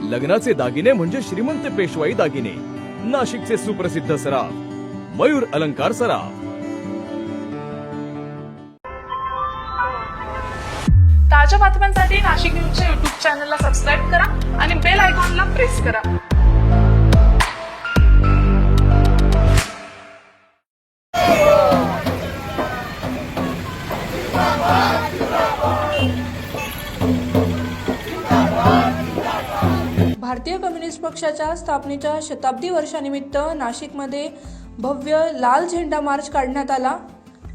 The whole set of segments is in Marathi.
लग्नाचे दागिने म्हणजे श्रीमंत पेशवाई दागिने, नाशिकचे सुप्रसिद्ध सराफ मयूर अलंकार सराफ। ताज्या बातम्यांसाठी नाशिक न्यूजच्या YouTube चॅनलला सबस्क्राईब करा आणि बेल आयकॉनला प्रेस करा। भारतीय कम्युनिस्ट पक्षाच्या स्थापनेच्या शताब्दी वर्षानिमित्त नाशिकमध्ये भव्य लाल झेंडा मार्च काढण्यात आला।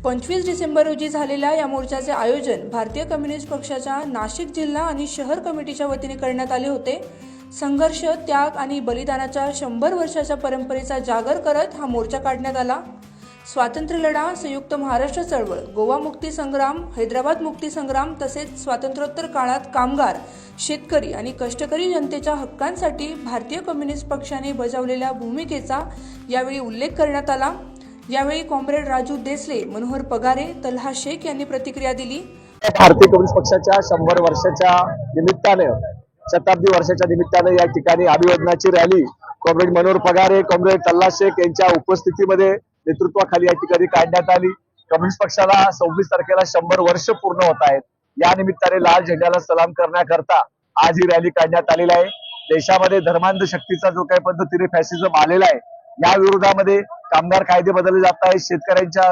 25 डिसेंबर रोजी झालेल्या या मोर्चाचे आयोजन भारतीय कम्युनिस्ट पक्षाच्या नाशिक जिल्हा आणि शहर कमिटीच्या वतीने करण्यात आले होते। संघर्ष, त्याग आणि बलिदानाच्या 100 वर्षाच्या परंपरेचा जागर करत हा मोर्चा काढण्यात आला। स्वातंत्र्य लढा, संयुक्त महाराष्ट्र चळवळ, गोवा मुक्ती संग्राम, हैदराबाद मुक्ती संग्राम तसेच स्वातंत्र्योत्तर काळात कामगार, शेतकरी आणि कष्टकरी जनतेच्या हक्कांसाठी भारतीय कम्युनिस्ट पक्षाने बजावलेल्या भूमिकेचा यावेळी उल्लेख करण्यात आला। यावेळी कॉम्रेड राजू देसले, मनोहर पगारे, तल्हा शेख यांनी प्रतिक्रिया दिली। भारतीय कम्युनिस्ट पक्षाच्या 100 वर्षाच्या निमित्ताने, शताब्दी वर्षाच्या निमित्ताने या ठिकाणी अभिवादनाची rally comrade Manohar Pagare, comrade Talha Shaikh यांच्या उपस्थितीमध्ये नेतृत्वाखाली या ठिकाणी काढण्यात आली। कम्युनिस्ट पक्षाला 26 तारखेला 100 वर्ष पूर्ण होत आहेत। या निमित्ताने लाल झेंड्याला सलाम करण्याकरता आज ही रॅली काढण्यात आलेली आहे। देशामध्ये धर्मांध शक्तीचा जो काही पद्धतीने फॅसिझम आलेला आहे, या विरोधामध्ये कामगार कायदे बदलले जात आहेत, शेतकऱ्यांच्या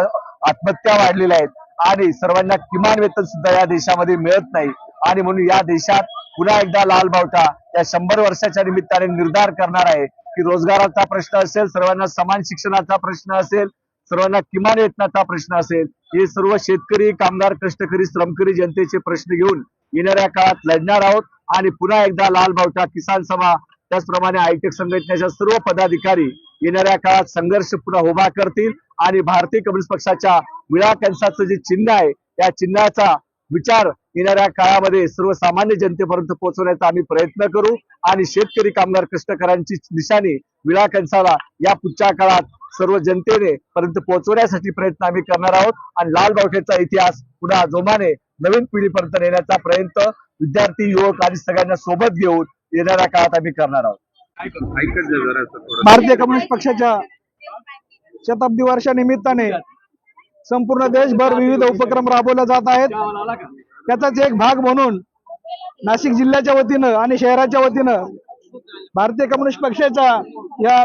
आत्महत्या वाढलेल्या आहेत आणि सर्वांना किमान वेतन सुद्धा या देशामध्ये मिळत नाही। आणि म्हणून या देशात पुन्हा एकदा लाल बावटा या 100 वर्षाच्या निमित्ताने निर्धार करणार आहे की रोजगाराचा प्रश्न असेल, सर्वांना समान शिक्षणाचा प्रश्न असेल, सर्वांना किमान वेतनाचा प्रश्न असेल, हे सर्व शेतकरी, कामगार, कष्टकरी, श्रमकरी जनतेचे प्रश्न घेऊन येणाऱ्या काळात लढणार आहोत। आणि पुन्हा एकदा लाल बावटा, किसान सभा, त्याचप्रमाणे हायटेक संघटनेच्या सर्व पदाधिकारी येणाऱ्या काळात संघर्ष पुन्हा उभा करतील आणि भारतीय कम्युनिस्ट पक्षाच्या विळा कणसाचं जे चिन्ह आहे, या चिन्हाचा विचार येणाऱ्या काळामध्ये सर्वसामान्य जनतेपर्यंत पोहोचवण्याचा आम्ही प्रयत्न करू आणि शेतकरी, कामगार, कष्टकऱ्यांची निशाणी विळा कणसाला या पुढच्या काळात सर्व जनतेने पर्यंत पोहोचवण्यासाठी प्रयत्न आम्ही करणार आहोत। आणि लाल बावट्याचा इतिहास पुन्हा जोमाने नवीन पिढीपर्यंत नेण्याचा प्रयत्न विद्यार्थी, युवक आणि सगळ्यांना सोबत घेऊन येणाऱ्या काळात आम्ही करणार आहोत। भारतीय कम्युनिस्ट पक्षाच्या शताब्दी वर्षानिमित्ताने संपूर्ण देशभर विविध उपक्रम राबवले जात आहेत। त्याचाच एक भाग म्हणून नाशिक जिल्ह्याच्या वतीनं आणि शहराच्या वतीनं भारतीय कम्युनिस्ट पक्षाच्या या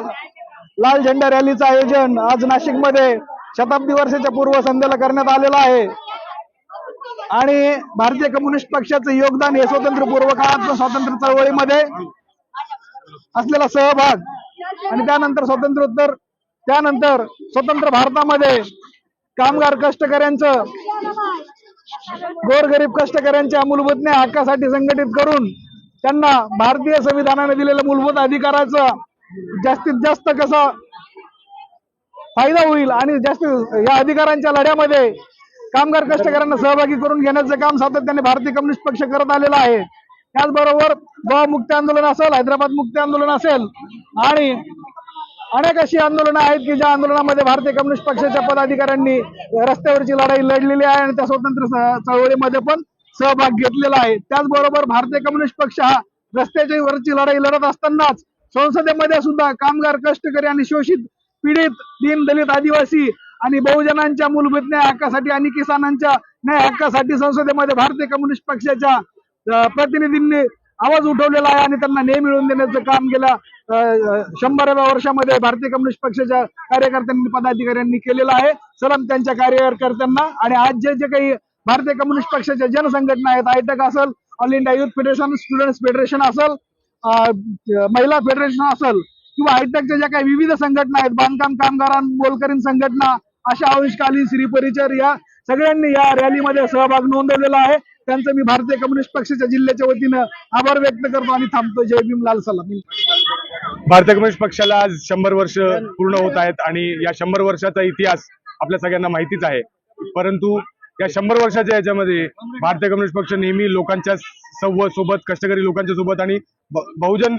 लाल झेंडा रॅलीचं आयोजन आज नाशिकमध्ये शताब्दी वर्षाच्या पूर्वसंध्येला करण्यात आलेलं आहे। आणि भारतीय कम्युनिस्ट पक्षाचं योगदान हे स्वातंत्र्यपूर्व काळात स्वातंत्र्य चळवळीमध्ये असलेला सहभाग आणि त्यानंतर स्वातंत्र्योत्तर, त्यानंतर स्वतंत्र भारतामध्ये कामगार, कष्टकऱ्यांचं, गोरगरीब कष्टकऱ्यांच्या मूलभूत न्याय हक्कासाठी संघटित करून त्यांना भारतीय संविधानाने दिलेल्या मूलभूत अधिकाराचा जास्तीत जास्त कसा फायदा होईल आणि जास्त या अधिकारांच्या लढ्यामध्ये कामगार, कष्टकऱ्यांना सहभागी करून घेण्याचं काम सातत्याने भारतीय कम्युनिस्ट पक्ष करत आलेला आहे। त्याचबरोबर गोवा मुक्ती आंदोलन असेल, हैदराबाद मुक्ती आंदोलन असेल आणि अनेक अशी आंदोलनं आहेत की ज्या आंदोलनामध्ये भारतीय कम्युनिस्ट पक्षाच्या पदाधिकाऱ्यांनी रस्त्यावरची लढाई लढलेली आहे आणि त्या स्वातंत्र्य चळवळीमध्ये पण सहभाग घेतलेला आहे। त्याचबरोबर भारतीय कम्युनिस्ट पक्ष हा रस्त्याच्या वरची लढाई लढत असतानाच संसदेमध्ये सुद्धा कामगार, कष्टकरी आणि शोषित, पीडित, दीन, दलित, आदिवासी आणि बहुजनांच्या मूलभूत न्याय हक्कासाठी आणि किसानांच्या न्याय हक्कासाठी संसदेमध्ये भारतीय कम्युनिस्ट पक्षाच्या प्रतिनिधींनी आवाज उठवलेला आहे आणि त्यांना न्याय मिळवून देण्याचं काम गेल्या 100व्या वर्षामध्ये भारतीय कम्युनिस्ट पक्षाच्या कार्यकर्त्यांनी, पदाधिकाऱ्यांनी केलेलं आहे। सलाम त्यांच्या कार्यकर्त्यांना। आणि आज जे काही भारतीय कम्युनिस्ट पक्षाच्या जनसंघटना आहेत, हायटेक असेल, all India youth federation, students federation असेल, महिला फेडरेशन असेल किंवा हायटेकच्या ज्या काही विविध संघटना आहेत, बांधकाम कामगारां मोलकरीण संघटना, अशा अंशकालीन, श्री परिचर, या सगळ्यांनी या रॅलीमध्ये सहभाग नोंदवलेला आहे। त्यांचं मी भारतीय कम्युनिस्ट पक्षाच्या जिल्ह्याच्या वतीनं आभार व्यक्त करतो आणि थांबतो। जय भीम, लाल सलाम। भारतीय कम्युनिस्ट पक्षाला आज 100 वर्ष पूर्ण होत आहेत आणि या 100 वर्षाचा इतिहास आपल्या सगळ्यांना माहितीच आहे। परंतु या 100 वर्षाच्या याच्यामध्ये भारतीय कम्युनिस्ट पक्ष नेहमी लोकांच्या सोबत, कष्टकरी लोकांच्या सोबत आणि बहुजन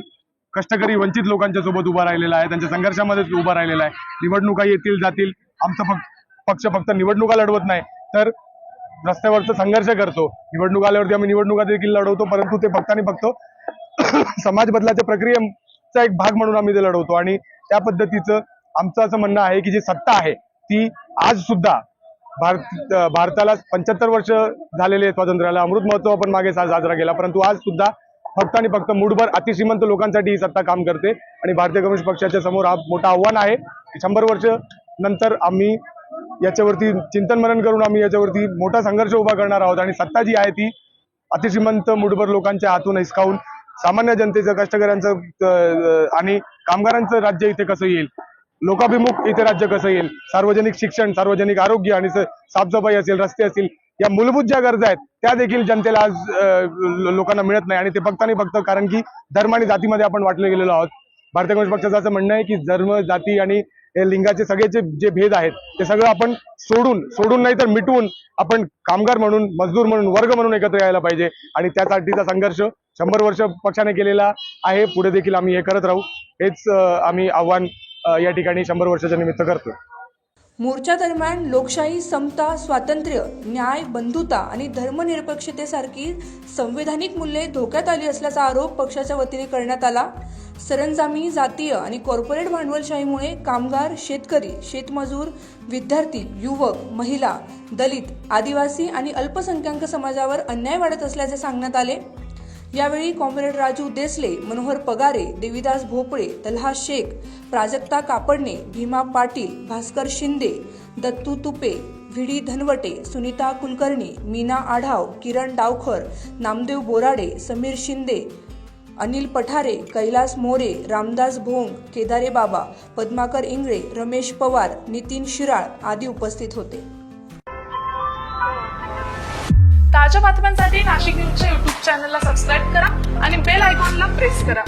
कष्टकरी वंचित लोकांच्या सोबत उभा राहिलेला आहे, त्यांच्या संघर्षामध्ये उभा राहिलेला आहे। निवडणुका येतील जातील, आमचा पक्ष फक्त निवडणुका लढवत नाही तर रस्त्यावरचा संघर्ष करतो। निवडणूक आल्यावरती आम्ही निवडणुका देखील लढवतो, परंतु ते फक्त आणि फक्त समाज बदलाच्या प्रक्रियेचा एक भाग म्हणून आम्ही ते लढवतो आणि त्या पद्धतीचं आमचं असं म्हणणं आहे की जी सत्ता आहे ती आज सुद्धा भारताला 75 वर्ष झालेले स्वातंत्र्याला, अमृत महोत्सव आपण मागे साजरा केला, परंतु आज सुद्धा फक्त आणि फक्त मूठभर अतिश्रीमंत लोकांसाठी ही सत्ता काम करते आणि भारतीय कम्युनिस्ट पक्षाच्या समोर हा मोठं आव्हान आहे. 100 वर्ष नंतर आम्ही याच्यावरती चिंतन मनन करून आम्ही याच्यावरती मोठा संघर्ष उभा करणार आहोत आणि सत्ता जी आहे ती अतिश्रीमंत मूठभर लोकांच्या हातून हिसकावून सामान्य जनतेचं, कष्टकऱ्यांचं आणि कामगारांचं राज्य इथे कसं येईल, लोकाभिमुख इथे राज्य कसं येईल, सार्वजनिक शिक्षण, सार्वजनिक आरोग्य आणि साफसफाई असेल, रस्ते असतील, या मूलभूत ज्या गरजा आहेत त्या देखील जनतेला आज लोकांना मिळत नाही आणि ते फक्त आणि फक्त कारण की धर्म आणि जातीमध्ये आपण वाटले गेलेलो आहोत. भारतीय कम्युनिस्ट पक्षाचं असं म्हणणं आहे की धर्म, जाती आणि लिंगाचे सगळेचे जे भेद आहेत ते सगळं आपण सोडून नाही तर मिटवून आपण कामगार म्हणून, मजदूर म्हणून, वर्ग म्हणून एकत्र यायला पाहिजे आणि त्यासाठीचा संघर्ष 100 वर्ष पक्षाने केलेला आहे. पुढे देखील आम्ही हे करत राहू. हेच आम्ही आव्हान या ठिकाणी 100 वर्षाच्या निमित्त करतो. मोर्चा दरम्यान लोकशाही, समता, स्वातंत्र्य, न्याय, बंधुता आणि धर्मनिरपेक्षतेसारखी संवैधानिक मूल्ये धोक्यात आली असल्याचा आरोप पक्षाच्या वतीने करण्यात आला. सरंजामी, जातीय आणि कॉर्पोरेट भांडवलशाहीमुळे कामगार, शेतकरी, शेतमजूर, विद्यार्थी, युवक, महिला, दलित, आदिवासी आणि अल्पसंख्याक समाजावर अन्याय वाढत असल्याचे सांगण्यात आले. यावेळी कॉम्रेड राजू देसले, मनोहर पगारे, देविदास भोपळे, तल्हा शेख, प्राजक्ता कापडणे, भीमा पाटील, भास्कर शिंदे, दत्तू तुपे, व्ही.डी. धनवटे, सुनीता कुलकर्णी, मीना आढाव, किरण डावखर, नामदेव बोराडे, समीर शिंदे, अनिल पठारे, कैलास मोरे, रामदास भोंग, केदारे बाबा, पद्माकर इंगळे, रमेश पवार, नितीन शिराळ आदी उपस्थित होते. ताज्या बातम्यांसाठी नाशिक न्यूजच्या YouTube चॅनलला सबस्क्राईब करा आणि बेल आयकॉनला प्रेस करा.